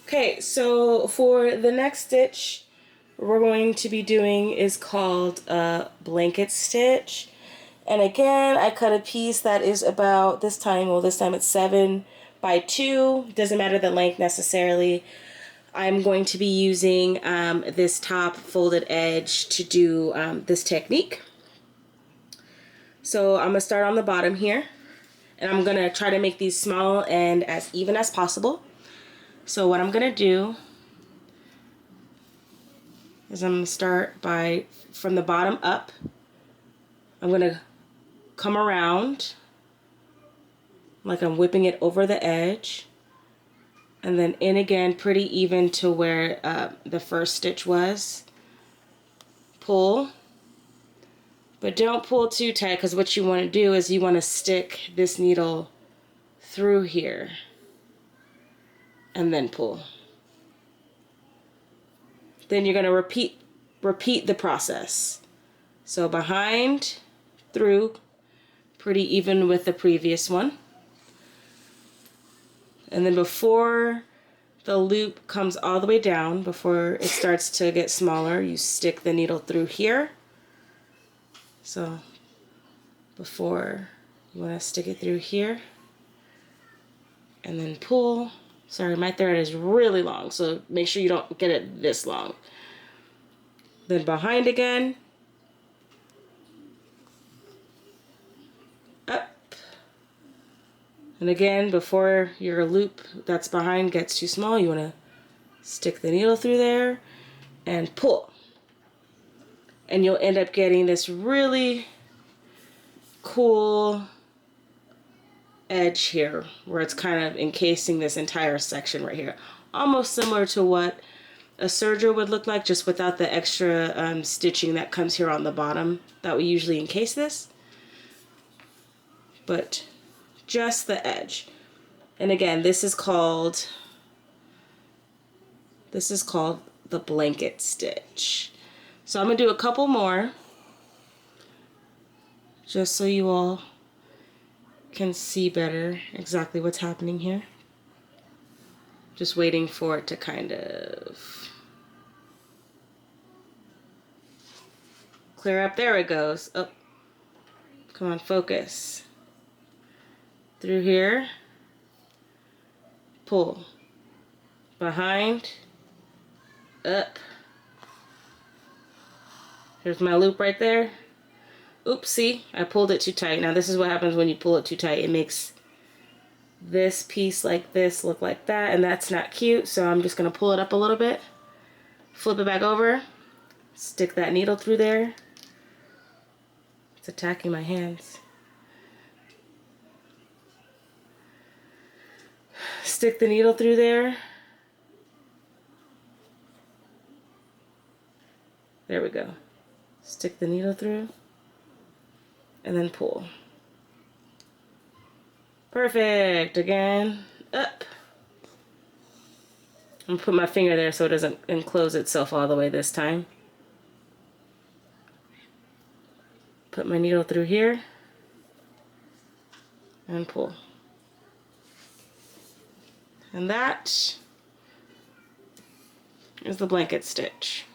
Okay, so for the next stitch we're going to be doing is called a blanket stitch. And again, I cut a piece that is about this time it's 7 by 2. Doesn't matter the length necessarily. I'm going to be using this top folded edge to do this technique. So I'm going to start on the bottom here, and I'm going to try to make these small and as even as possible. So what I'm going to do is I'm going to start from the bottom up. I'm going to come around like I'm whipping it over the edge, and then in again pretty even to where the first stitch was. Pull, but don't pull too tight, because what you want to do is you want to stick this needle through here and then pull. Then you're going to repeat the process. So behind, through, pretty even with the previous one. And then before the loop comes all the way down, before it starts to get smaller, you stick the needle through here. So before, you want to stick it through here and then pull. Sorry, my thread is really long, so make sure you don't get it this long. Then behind again, up. And again, before your loop that's behind gets too small, you want to stick the needle through there and pull. And you'll end up getting this really cool edge here where it's kind of encasing this entire section right here. Almost similar to what a serger would look like, just without the extra stitching that comes here on the bottom that we usually encase this. But just the edge. And again, this is called the blanket stitch. So I'm gonna do a couple more just so you all can see better exactly what's happening here. Just waiting for it to kind of clear up. There it goes. Oh, come on, focus. Through here, pull, behind, up. Here's my loop right there. Oops, see, I pulled it too tight. Now this is what happens when you pull it too tight. It makes this piece like this look like that, and that's not cute. So I'm just gonna pull it up a little bit, flip it back over, stick that needle through there. It's attacking my hands. Stick the needle through there. There we go. Stick the needle through and then pull. Perfect. Again, up. I'm gonna put my finger there so it doesn't enclose itself all the way this time. Put my needle through here and pull. And that is the blanket stitch.